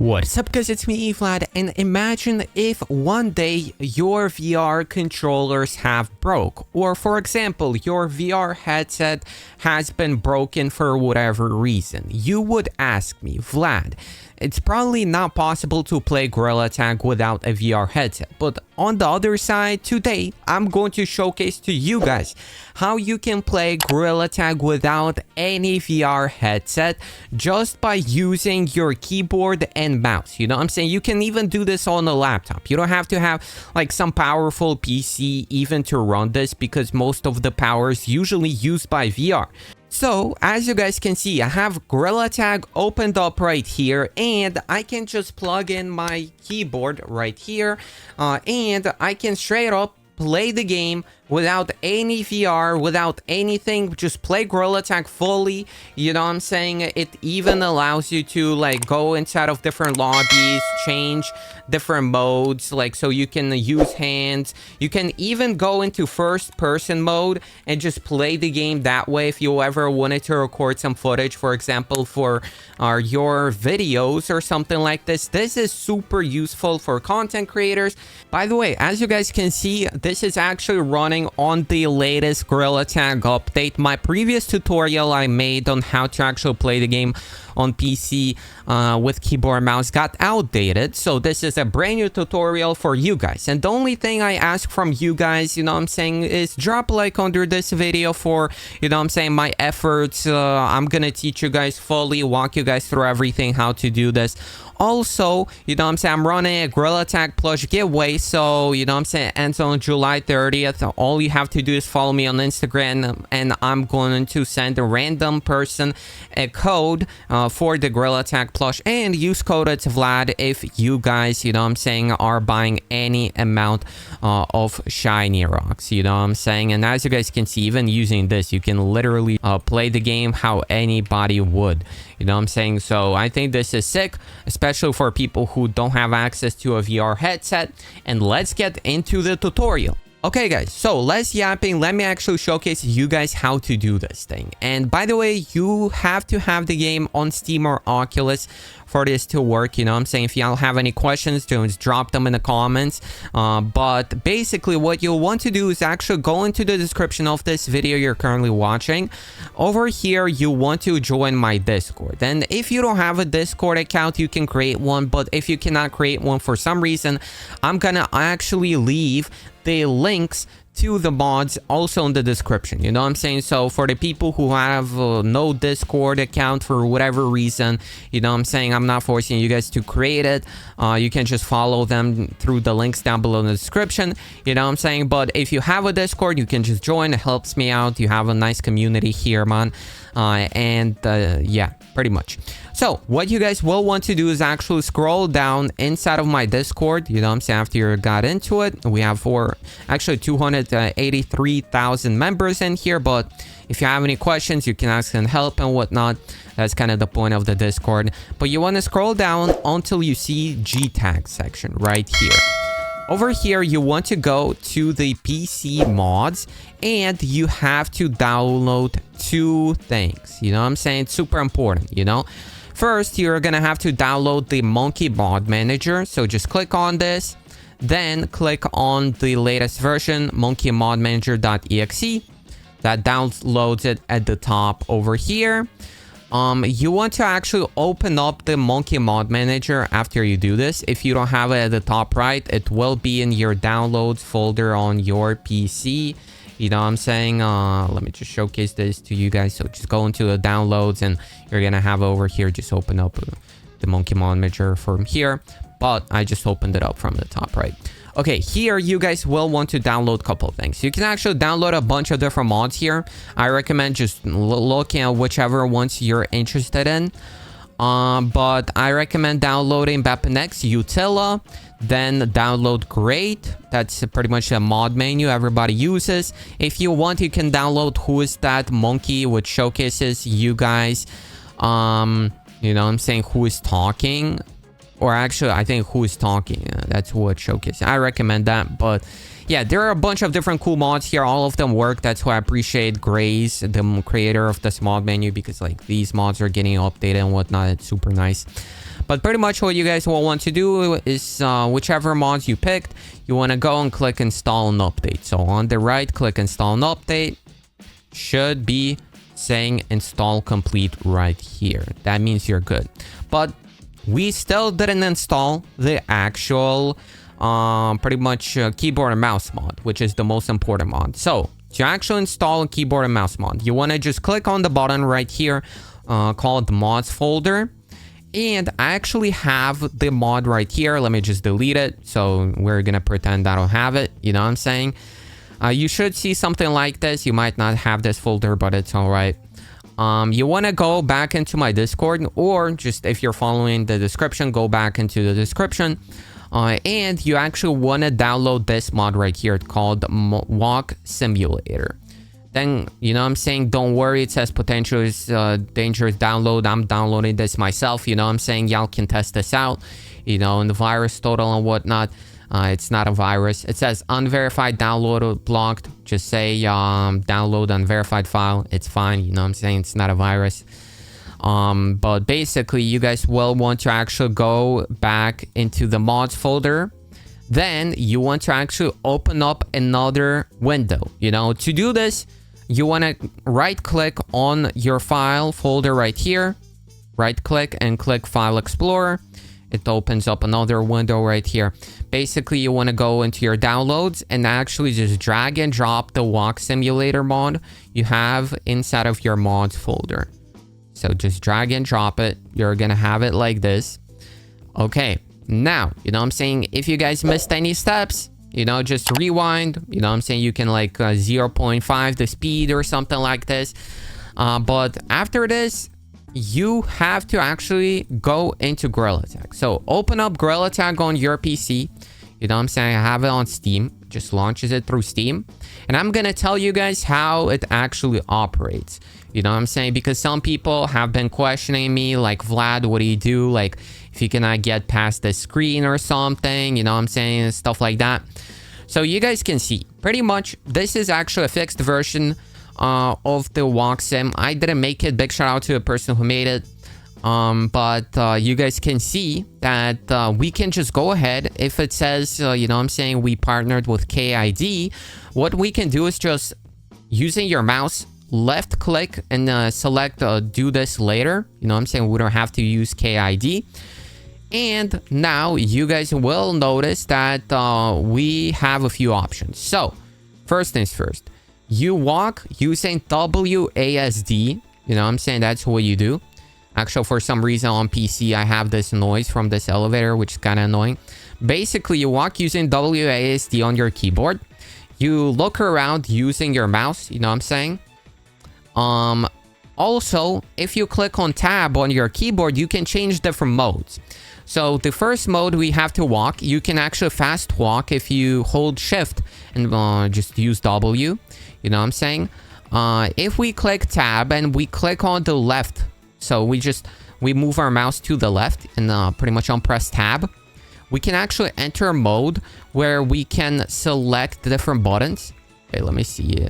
What's up guys, it's me Vlad, and imagine if one day your VR controllers have broke, or for example your VR headset has been broken for whatever reason. You would ask me, Vlad, it's probably not possible to play Gorilla Tag without a VR headset, but on the other side, today I'm going to showcase to you guys how you can play Gorilla Tag without any VR headset just by using your keyboard and mouse. You know what I'm saying? You can even do this on a laptop. You don't have to have like some powerful PC even to run this, because most of the power is usually used by VR. So, as you guys can see, I have Gorilla Tag opened up right here, and I can just plug in my keyboard right here, and I can straight up play the game without any VR, without anything, just play Gorilla Tag fully. You know what I'm saying? It even allows you to like go inside of different lobbies, change different modes, like so you can use hands. You can even go into first person mode and just play the game that way if you ever wanted to record some footage, for example, for your videos or something like this. This is super useful for content creators. By the way, as you guys can see, this is actually running on the latest Gorilla Tag update. My previous tutorial I made on how to actually play the game on PC with keyboard and mouse got outdated, so this is a brand new tutorial for you guys. And the only thing I ask from you guys, you know what I'm saying, is drop a like under this video for, you know what I'm saying, my efforts. I'm gonna teach you guys fully, walk you guys through everything, how to do this. Also, you know what I'm saying, I'm running a Gorilla Tag plush giveaway, so, you know what I'm saying, it ends on July 30th. All you have to do is follow me on Instagram, and I'm going to send a random person a code for the Gorilla Tag plush, and use code it's Vlad if you guys, you know what I'm saying, are buying any amount of shiny rocks, you know what I'm saying. And as you guys can see, even using this, you can literally play the game how anybody would, you know what I'm saying. So I think this is sick, especially for people who don't have access to a VR headset. And let's get into the tutorial. Okay guys, so less yapping, let me actually showcase you guys how to do this thing. And by the way, you have to have the game on Steam or Oculus for this to work, you know what I'm saying. If y'all have any questions, just drop them in the comments. But basically what you'll want to do is actually go into the description of this video you're currently watching. Over here, you want to join my Discord. And if you don't have a Discord account, you can create one. But if you cannot create one for some reason, I'm gonna actually leave the links to the mods also in the description, you know what I'm saying. So for the people who have no Discord account for whatever reason, you know what I'm saying, I'm not forcing you guys to create it. You can just follow them through the links down below in the description, you know what I'm saying. But if you have a Discord, you can just join. It helps me out. You have a nice community here, man. Yeah, pretty much. So what you guys will want to do is actually scroll down inside of my Discord, you know what I'm saying. After you got into it, we have actually 283,000 members in here. But if you have any questions, you can ask and help and whatnot. That's kind of the point of the Discord. But you want to scroll down until you see G-Tag section right here. Over here, you want to go to the PC mods, and you have to download two things. You know what I'm saying? It's super important, you know. First, you're going to have to download the Monkey Mod Manager. So just click on this. Then click on the latest version, monkeymodmanager.exe. That downloads it at the top over here. You want to actually open up the Monkey Mod Manager after you do this. If you don't have it at the top right, it will be in your downloads folder on your PC. You know what I'm saying? Let me just showcase this to you guys. So just go into the downloads, and you're gonna have over here, just open up the Monkey Mod Manager from here. But I just opened it up from the top right. Okay, here you guys will want to download a couple of things. You can actually download a bunch of different mods here. I recommend just looking at whichever ones you're interested in. But I recommend downloading Bepinex, Utila, then download Great. That's pretty much a mod menu everybody uses. If you want, you can download Who Is That Monkey, which showcases you guys, you know what I'm saying, who is talking. Or actually, I think Who Is Talking. That's what showcases. I recommend that. But yeah, there are a bunch of different cool mods here. All of them work. That's why I appreciate Graze, the creator of this mod menu, because like these mods are getting updated and whatnot. It's super nice. But pretty much what you guys will want to do is whichever mods you picked, you want to go and click install and update. So on the right, click install and update. Should be saying install complete right here. That means you're good. But we still didn't install the actual pretty much keyboard and mouse mod, which is the most important mod. So to actually install a keyboard and mouse mod, you want to just click on the button right here called mods folder. And I actually have the mod right here. Let me just delete it. So we're gonna pretend I don't have it. You know what I'm saying? You should see something like this. You might not have this folder, but it's all right. You want to go back into my Discord, or just if you're following the description, go back into the description. And you actually want to download this mod right here called Walk Simulator. Then, you know what I'm saying? Don't worry, it says potential is dangerous download. I'm downloading this myself, you know what I'm saying? Y'all can test this out, you know, and the virus total and whatnot. It's not a virus. It says unverified download blocked. Just say download unverified file. It's fine, you know what I'm saying? It's not a virus. But basically, you guys will want to actually go back into the mods folder. Then you want to actually open up another window. You know, to do this, you want to right click on your file folder right here. Right click and click File Explorer. It opens up another window right here. Basically, you want to go into your downloads and actually just drag and drop the Walk Simulator mod you have inside of your mods folder. So just drag and drop it. You're going to have it like this. Okay. Now, you know what I'm saying? If you guys missed any steps, you know, just rewind. You know what I'm saying? You can like 0.5 the speed or something like this. But after this, you have to actually go into Gorilla Tag. So open up Gorilla Tag on your PC. You know what I'm saying? I have it on Steam. Just launches it through Steam. And I'm going to tell you guys how it actually operates. You know what I'm saying? Because some people have been questioning me like, Vlad, what do you do? Like, if you cannot get past the screen or something, you know what I'm saying? Stuff like that. So you guys can see, pretty much, this is actually a fixed version of the Walk Sim. I didn't make it. Big shout out to the person who made it. But you guys can see that we can just go ahead. If it says, you know what I'm saying, we partnered with KID, what we can do is just using your mouse, left click and select do this later. You know what I'm saying? We don't have to use KID. And now you guys will notice that we have a few options. So first things first, you walk using WASD. You know what I'm saying? That's what you do. Actually, for some reason on PC, I have this noise from this elevator, which is kind of annoying. Basically, you walk using WASD on your keyboard. You look around using your mouse. You know what I'm saying? Also, if you click on tab on your keyboard, you can change different modes. So the first mode, we have to walk. You can actually fast walk if you hold shift and just use W. You know what I'm saying? If we click tab and we click on the left, so we move our mouse to the left and pretty much press tab, we can actually enter a mode where we can select different buttons. Okay, let me see.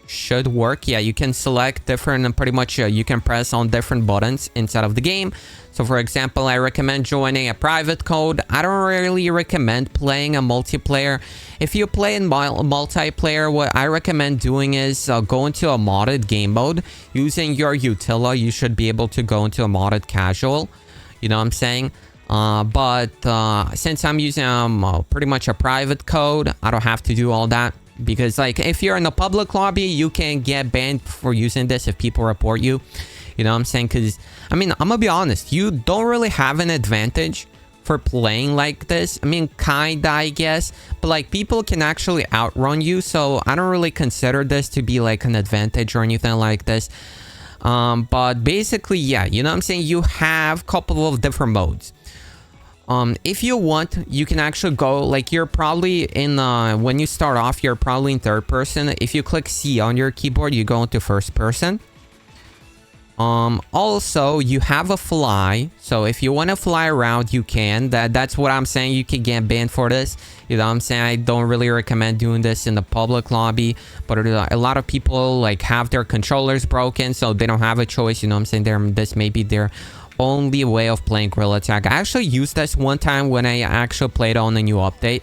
Should work. Yeah, you can select different and pretty much you can press on different buttons inside of the game. So for example, I recommend joining a private code. I don't really recommend playing a multiplayer. If you play in multiplayer, what I recommend doing is go into a modded game mode. Using your Utila, you should be able to go into a modded casual. You know what I'm saying? But since I'm using pretty much a private code, I don't have to do all that. Because like if you're in a public lobby, you can get banned for using this if people report you. You know what I'm saying? Because I mean, I'm gonna be honest, you don't really have an advantage for playing like this. I mean, kinda, I guess, but like people can actually outrun you, so I don't really consider this to be like an advantage or anything like this. But basically, yeah, you know what I'm saying? You have a couple of different modes. If you want, you can actually go, like you're probably in, when you start off, you're probably in third person. If you click C on your keyboard, you go into first person. Also, you have a fly, so if you want to fly around, you can. That's what I'm saying. You can get banned for this. You know what I'm saying? I don't really recommend doing this in the public lobby, but a lot of people like have their controllers broken, so they don't have a choice. You know what I'm saying? This may be their only way of playing Gorilla Tag. I actually used this one time when I actually played on the new update.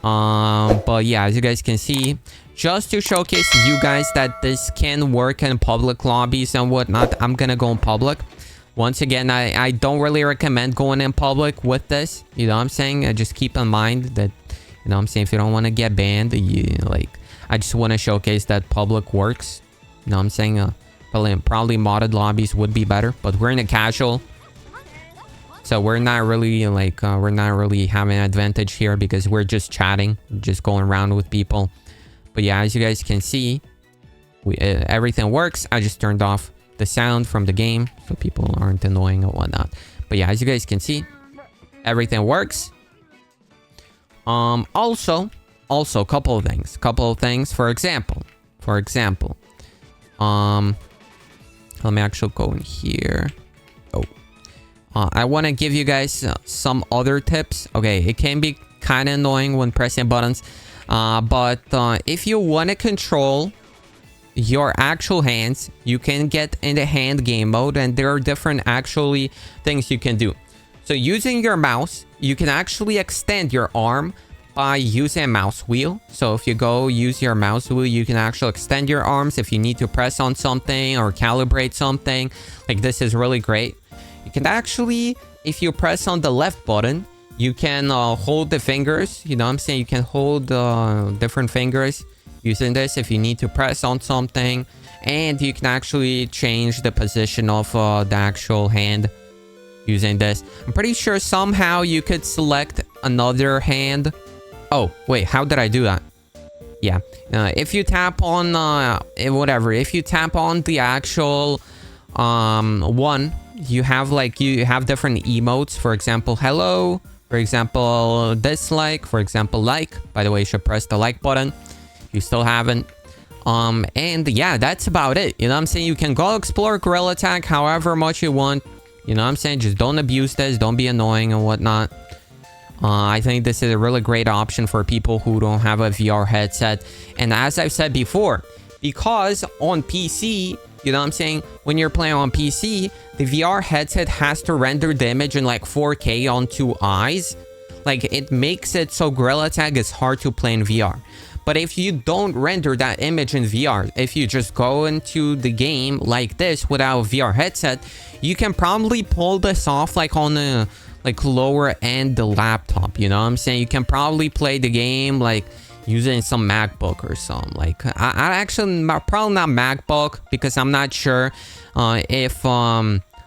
But yeah, as you guys can see, just to showcase you guys that this can work in public lobbies and whatnot, I'm gonna go in public. Once again, I don't really recommend going in public with this. You know what I'm saying? Just keep in mind that, you know what I'm saying, if you don't want to get banned, I just want to showcase that public works. You know what I'm saying? Probably modded lobbies would be better, but we're in a casual. So we're not really having an advantage here because we're just chatting, just going around with people. But yeah, as you guys can see, everything works. I just turned off the sound from the game so people aren't annoying or whatnot. But yeah, as you guys can see, everything works. Also, a couple of things. For example, let me actually go in here. I want to give you guys some other tips. Okay, it can be kind of annoying when pressing buttons. But if you want to control your actual hands, you can get into hand game mode, and there are different actually things you can do. So using your mouse, you can actually extend your arm by using a mouse wheel. So if you go use your mouse wheel, you can actually extend your arms if you need to press on something or calibrate something. Like, this is really great. You can actually, if you press on the left button, you can hold the fingers. You know what I'm saying? You can hold different fingers using this if you need to press on something. And you can actually change the position of the actual hand using this. I'm pretty sure somehow you could select another hand. Oh, wait, how did I do that? Yeah, if you tap on if you tap on the actual one, you have different emotes. For example, hello. For example, dislike. For example, like. By the way, you should press the like button. You still haven't. And yeah, that's about it. You know what I'm saying? You can go explore Gorilla Tag however much you want. You know what I'm saying? Just don't abuse this. Don't be annoying and whatnot. I think this is a really great option for people who don't have a VR headset. And as I've said before, because on PC, you know what I'm saying, when you're playing on PC, the VR headset has to render the image in like 4K on 2 eyes. Like, it makes it so Gorilla Tag is hard to play in VR. But if you don't render that image in VR, if you just go into the game like this without a VR headset, you can probably pull this off like on a lower end the laptop. You know what I'm saying? You can probably play the game like using some MacBook or something. Like, I actually probably not MacBook, because I'm not sure if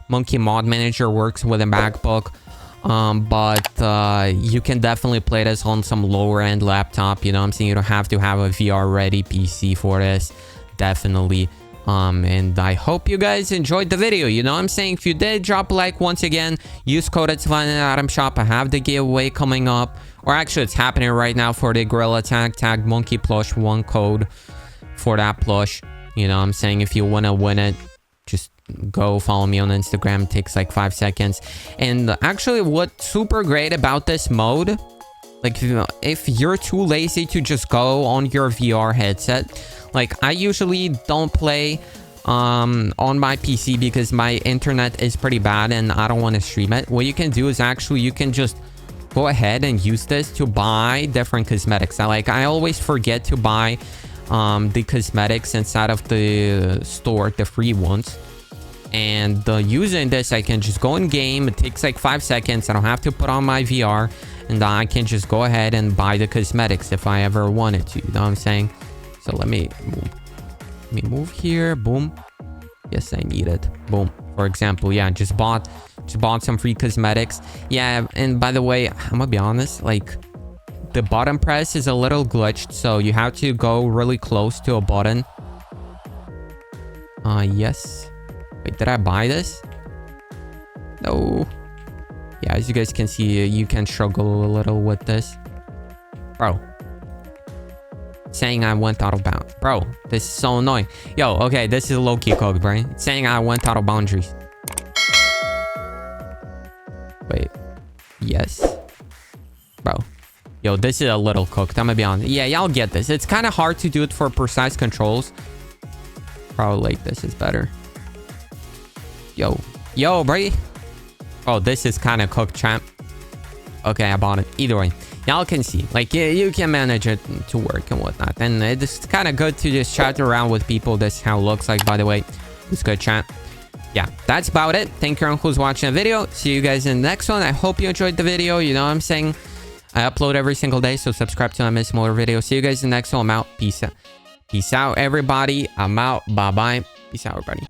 Monkey Mod Manager works with a MacBook. But you can definitely play this on some lower end laptop. You know what I'm saying? You don't have to have a VR ready PC for this. Definitely. And I hope you guys enjoyed the video. You know what I'm saying? If you did, drop a like. Once again, use code it's fun in Atom Shop. I have the giveaway coming up, or actually it's happening right now for the Gorilla Tag Monkey plush. 1 code for that plush. You know what I'm saying? If you want to win it, just go follow me on Instagram. It takes like 5 seconds. And actually, what's super great about this mode, like, if you're too lazy to just go on your VR headset, like, I usually don't play on my PC because my internet is pretty bad and I don't want to stream it. What you can do is actually you can just go ahead and use this to buy different cosmetics. I always forget to buy the cosmetics inside of the store, the free ones. And using this, I can just go in game. It takes like 5 seconds. I don't have to put on my VR, and I can just go ahead and buy the cosmetics if I ever wanted to. You know what I'm saying? So let me move here. Boom. Yes, I need it. Boom. For example, yeah, just bought some free cosmetics. Yeah, and by the way, I'm gonna be honest, like, the button press is a little glitched, so you have to go really close to a button. Yes. Wait, did I buy this? No. Yeah, as you guys can see, you can struggle a little with this. Bro. saying I went out of bounds. Bro, this is so annoying. Yo, okay, this is low-key cooked, bro. It's saying I went out of boundaries. Wait. Yes. Bro. Yo, this is a little cooked. I'm gonna be honest. Yeah, y'all get this. It's kind of hard to do it for precise controls. Probably like this is better. Yo. Yo, bro. Oh, this is kind of cooked, champ. Okay, I bought it. Either way. Y'all can see. Like, you can manage it to work and whatnot. And it's kind of good to just chat around with people. This is how it looks like, by the way. It's good, chat. Yeah, that's about it. Thank you everyone who's watching the video. See you guys in the next one. I hope you enjoyed the video. You know what I'm saying? I upload every single day, so subscribe to not miss more videos. See you guys in the next one. I'm out. Peace out. Peace out, everybody. I'm out. Bye-bye. Peace out, everybody.